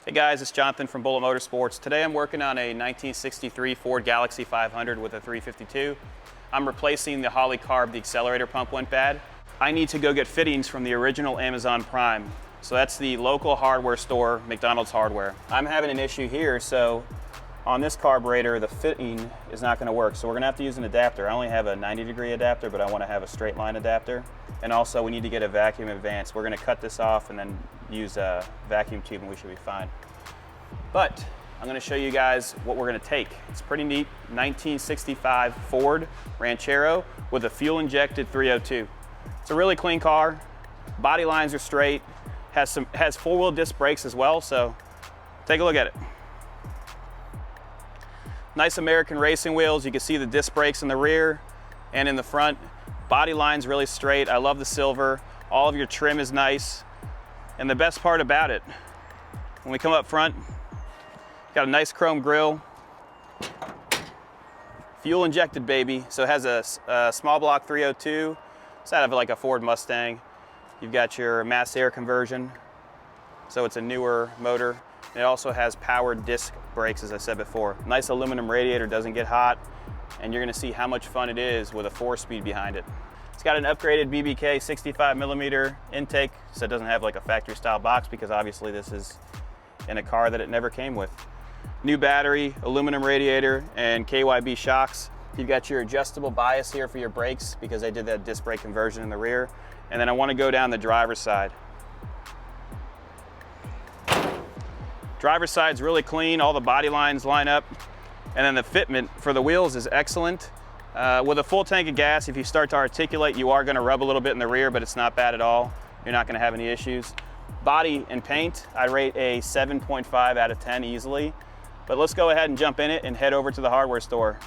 Hey guys, it's Jonathan from Motorsports. Today I'm working on a 1963 Ford Galaxy 500 with a 352. I'm replacing the Holley Carb. The accelerator pump went bad. I need to go get fittings from the original Amazon Prime. So that's the local hardware store, McDonald's hardware. I'm having an issue here, so on this carburetor the fitting is not going to work. So we're going to have to use an adapter. I only have a 90-degree adapter, but I want to have a straight line adapter. And also we need to get a vacuum advance. We're going to cut this off and then use a vacuum tube and we should be fine. But I'm going to show you guys what we're going to take. It's pretty neat. 1965 Ford Ranchero with a fuel-injected 302. It's a really clean car. Body lines are straight. Has four-wheel disc brakes as well, so take a look at it. Nice American racing wheels. You can see the disc brakes in the rear and in the front. Body line's really straight. I love the silver. All of your trim is nice. And the best part about it, when we come up front, got a nice chrome grille. Fuel injected, baby. So it has a small block 302. It's out of like a Ford Mustang. You've got your mass air conversion. So it's a newer motor. And it also has powered disc brakes, as I said before. Nice aluminum radiator, doesn't get hot. And you're gonna see how much fun it is with a 4-speed behind it. It's got an upgraded BBK 65mm intake, so it doesn't have like a factory style box because obviously this is in a car that it never came with. New battery, aluminum radiator, and KYB shocks. You've got your adjustable bias here for your brakes because I did that disc brake conversion in the rear. And then I want to go down the driver's side. Driver's side's really clean, all the body lines line up. And then the fitment for the wheels is excellent. With a full tank of gas, if you start to articulate, you are going to rub a little bit in the rear, but it's not bad at all. You're not going to have any issues. Body and paint, I rate a 7.5 out of 10 easily. But let's go ahead and jump in it and head over to the hardware store.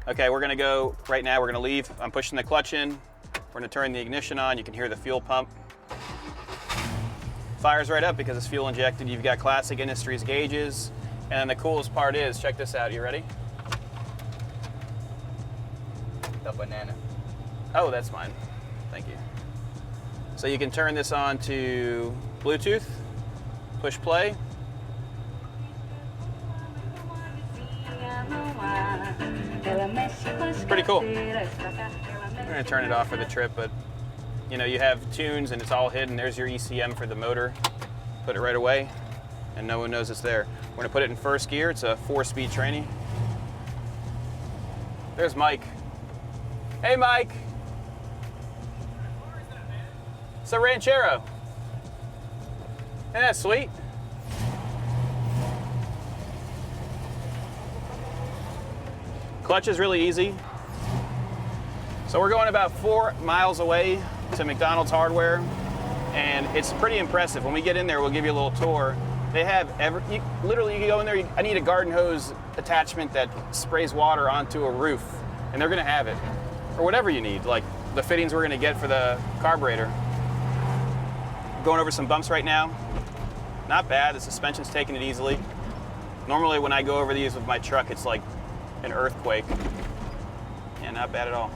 Okay, we're gonna go right now, we're gonna leave. I'm pushing the clutch in. We're gonna turn the ignition on. You can hear the fuel pump. Fires right up because it's fuel injected. You've got Classic Industries gauges. And the coolest part is, check this out, you ready? The banana. Oh, that's mine, thank you. So you can turn this on to Bluetooth, push play. It's pretty cool. I'm gonna turn it off for the trip, but you know, you have tunes and it's all hidden. There's your ECM for the motor. Put it right away and no one knows it's there. We're gonna put it in first gear. It's a 4-speed tranny. There's Mike. Hey Mike. It's a Ranchero. Isn't that sweet? Clutch is really easy. So we're going about 4 miles away to McDonald's hardware, and it's pretty impressive. When we get in there, we'll give you a little tour. They have literally you can go in there, I need a garden hose attachment that sprays water onto a roof, and they're gonna have it. Or whatever you need, like the fittings we're gonna get for the carburetor. Going over some bumps right now. Not bad, the suspension's taking it easily. Normally when I go over these with my truck, it's like an earthquake. Yeah, not bad at all.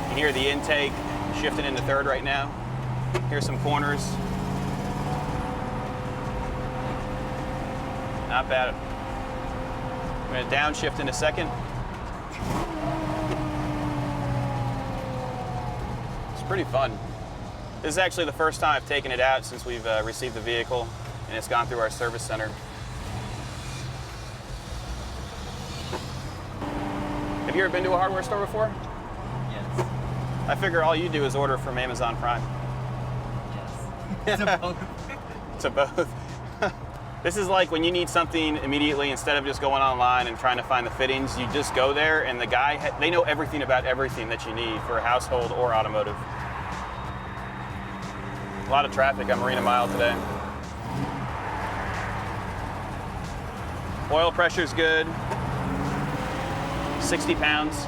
You can hear the intake shifting into third right now. Here's some corners. Not bad. I'm going to downshift in a second. It's pretty fun. This is actually the first time I've taken it out since we've received the vehicle. And it's gone through our service center. Have you ever been to a hardware store before? Yes. I figure all you do is order from Amazon Prime. Yes. To both. To both. This is like when you need something immediately, instead of just going online and trying to find the fittings, you just go there and the guy, they know everything about everything that you need for a household or automotive. A lot of traffic on Marina Mile today. Oil pressure's good, 60 pounds.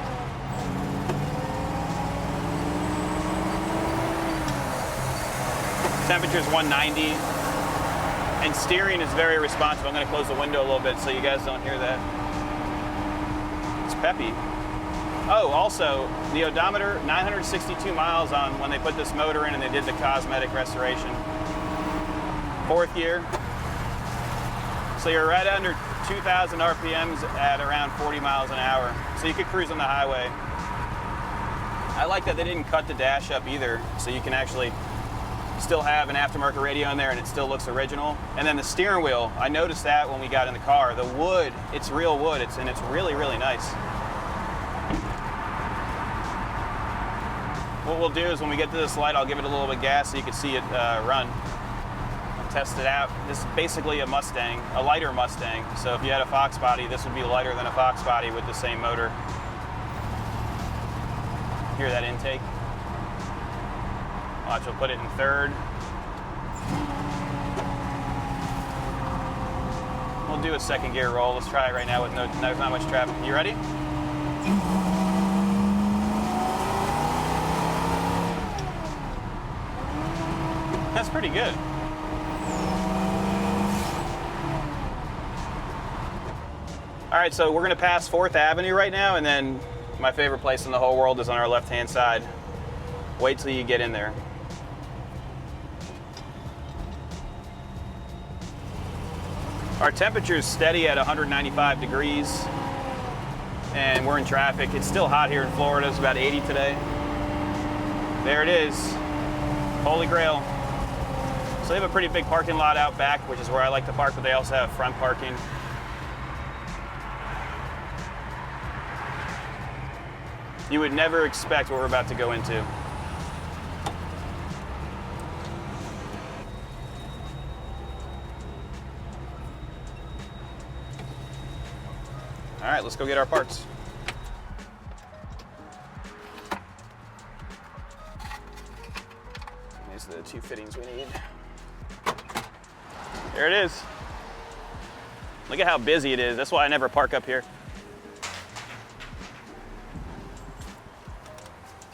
Temperature's 190, and steering is very responsive. I'm gonna close the window a little bit so you guys don't hear that. It's peppy. Oh, also, the odometer, 962 miles on when they put this motor in and they did the cosmetic restoration. 4th year. So you're right under 2,000 RPMs at around 40 miles an hour. So you could cruise on the highway. I like that they didn't cut the dash up either, so you can actually still have an aftermarket radio in there and it still looks original. And then the steering wheel, I noticed that when we got in the car. The wood, it's real wood, and it's really, really nice. What we'll do is when we get to this light, I'll give it a little bit of gas so you can see it run. I'll test it out. This is basically a Mustang, a lighter Mustang. So if you had a Fox body, this would be lighter than a Fox body with the same motor. Hear that intake? Watch, we'll put it in 3rd. We'll do a 2nd gear roll. Let's try it right now with there's not much traffic. You ready? That's pretty good. All right, so we're gonna pass 4th Avenue right now, and then my favorite place in the whole world is on our left-hand side. Wait till you get in there. Our temperature is steady at 195 degrees, and we're in traffic. It's still hot here in Florida. It's about 80 today. There it is, Holy Grail. So they have a pretty big parking lot out back, which is where I like to park, but they also have front parking. You would never expect what we're about to go into. All right, let's go get our parts. These are the 2 fittings we need. There it is. Look at how busy it is. That's why I never park up here.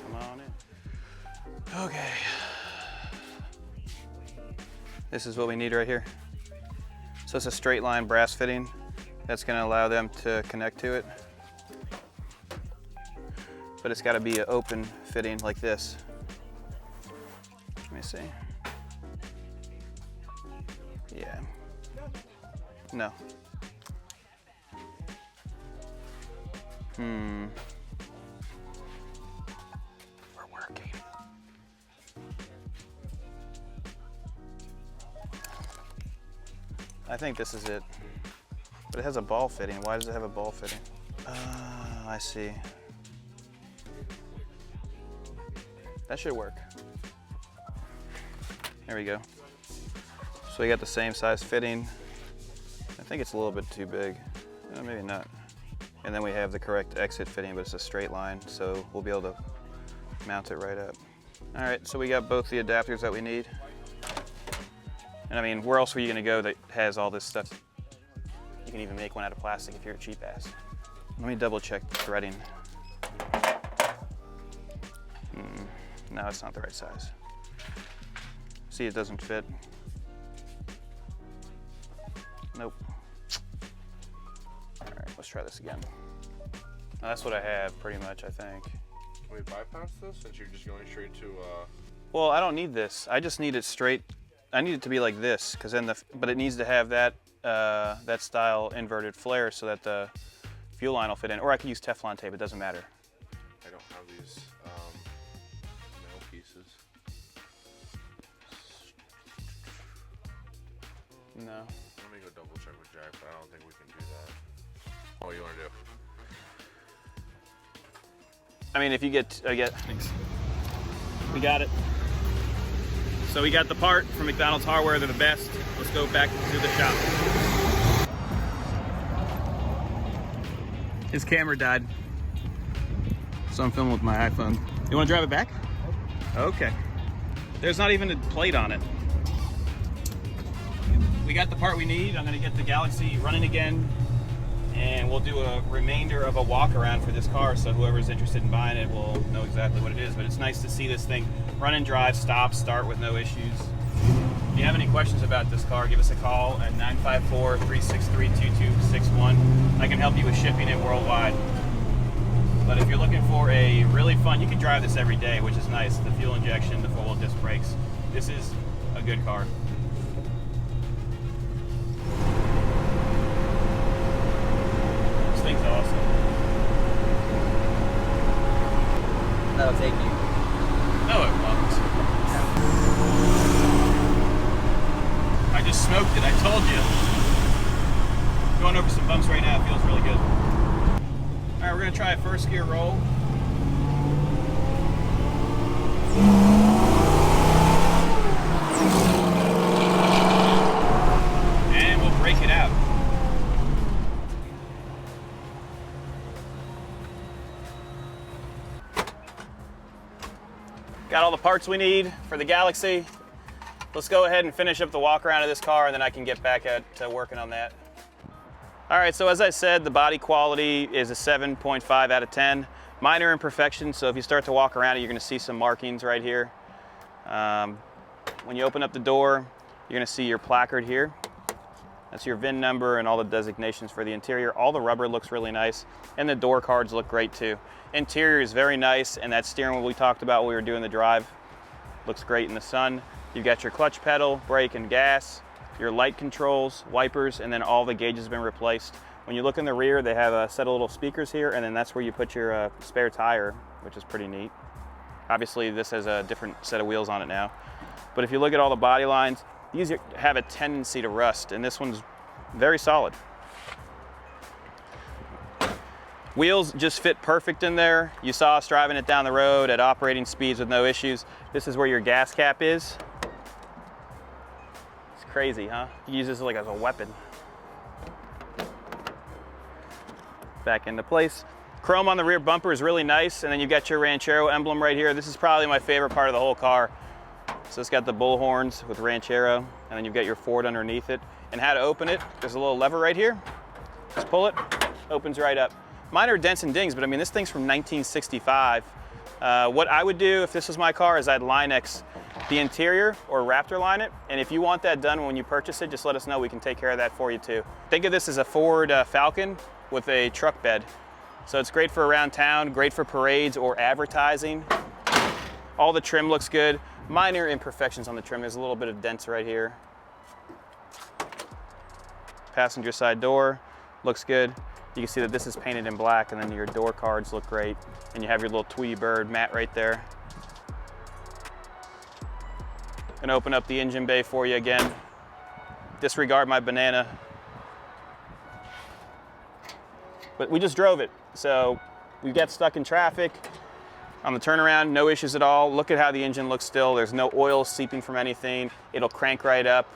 Come on in. Okay. This is what we need right here. So it's a straight line brass fitting. That's going to allow them to connect to it. But it's got to be an open fitting like this. Let me see. Yeah. No. We're working. I think this is it. But it has a ball fitting. Why does it have a ball fitting? I see. That should work. There we go. So we got the same size fitting. I think it's a little bit too big. Maybe not. And then we have the correct exit fitting, but it's a straight line, so we'll be able to mount it right up. All right, so we got both the adapters that we need. And I mean, where else are you gonna go that has all this stuff? You can even make one out of plastic if you're a cheap ass. Let me double check the threading. No, it's not the right size. See, it doesn't fit. Nope. All right, let's try this again. Now, that's what I have pretty much, I think. Can we bypass this since you're just going straight to Well, I don't need this. I just need it straight. I need it to be like this, because then but it needs to have that that style inverted flare so that the fuel line will fit in. Or I could use Teflon tape, it doesn't matter. I don't have these nail pieces. No. Let me go double check with Jack, but I don't think we can do that. What do you want to do? I mean, if you get, thanks. We got it. So we got the part from McDonald's Hardware. They're the best. Let's go back to the shop. His camera died, so I'm filming with my iPhone. You want to drive it back? Okay. There's not even a plate on it. We got the part we need. I'm going to get the Galaxy running again, and we'll do a remainder of a walk around for this car, so whoever's interested in buying it will know exactly what it is. But it's nice to see this thing run and drive, stop, start with no issues. If you have any questions about this car, give us a call at 954-363-2261. I can help you with shipping it worldwide. But if you're looking for a really fun, you can drive this every day, which is nice. The fuel injection, the 4-wheel disc brakes. This is a good car. This thing's awesome. That'll take you. No, it won't. I just smoked it, I told you. Going over some bumps right now, it feels really good. All right, we're gonna try a first gear roll. And we'll break it out. Got all the parts we need for the Galaxy. Let's go ahead and finish up the walk around of this car, and then I can get back to working on that. All right, so as I said, the body quality is a 7.5 out of 10. Minor imperfections, so if you start to walk around it, you're gonna see some markings right here. When you open up the door, you're gonna see your placard here. That's your VIN number and all the designations for the interior. All the rubber looks really nice, and the door cards look great too. Interior is very nice, and that steering wheel we talked about when we were doing the drive looks great in the sun. You've got your clutch pedal, brake and gas, your light controls, wipers, and then all the gauges have been replaced. When you look in the rear, they have a set of little speakers here, and then that's where you put your spare tire, which is pretty neat. Obviously, this has a different set of wheels on it now. But if you look at all the body lines, these have a tendency to rust, and this one's very solid. Wheels just fit perfect in there. You saw us driving it down the road at operating speeds with no issues. This is where your gas cap is. It's crazy, huh? You use this like as a weapon. Back into place. Chrome on the rear bumper is really nice, and then you've got your Ranchero emblem right here. This is probably my favorite part of the whole car. So it's got the bull horns with Ranchero, and then you've got your Ford underneath it. And how to open it, there's a little lever right here. Just pull it, opens right up. Minor dents and dings, but I mean, this thing's from 1965. What I would do if this was my car is I'd Line-X the interior or Raptor line it. And if you want that done when you purchase it, just let us know. We can take care of that for you too. Think of this as a Ford Falcon with a truck bed. So it's great for around town, great for parades or advertising. All the trim looks good. Minor imperfections on the trim. There's a little bit of dents right here. Passenger side door looks good. You can see that this is painted in black, and then your door cards look great. And you have your little Tweety Bird mat right there. Gonna open up the engine bay for you again. Disregard my banana. But we just drove it. So we got stuck in traffic. On the turnaround, no issues at all. Look at how the engine looks still. There's no oil seeping from anything. It'll crank right up.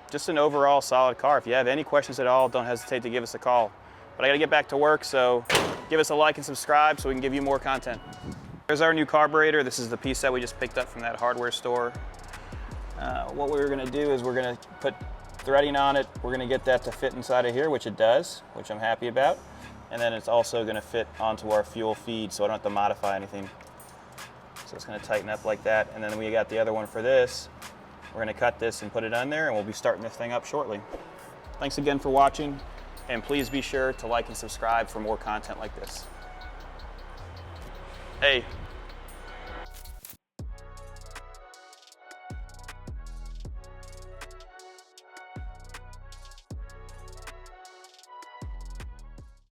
Just an overall solid car. If you have any questions at all, don't hesitate to give us a call. But I gotta get back to work, so give us a like and subscribe so we can give you more content. There's our new carburetor. This is the piece that we just picked up from that hardware store. What we're gonna do is we're gonna put threading on it. We're gonna get that to fit inside of here, which it does, which I'm happy about. And then it's also gonna fit onto our fuel feed, so I don't have to modify anything. So it's gonna tighten up like that. And then we got the other one for this. We're gonna cut this and put it on there, and we'll be starting this thing up shortly. Thanks again for watching, and please be sure to like and subscribe for more content like this. Hey,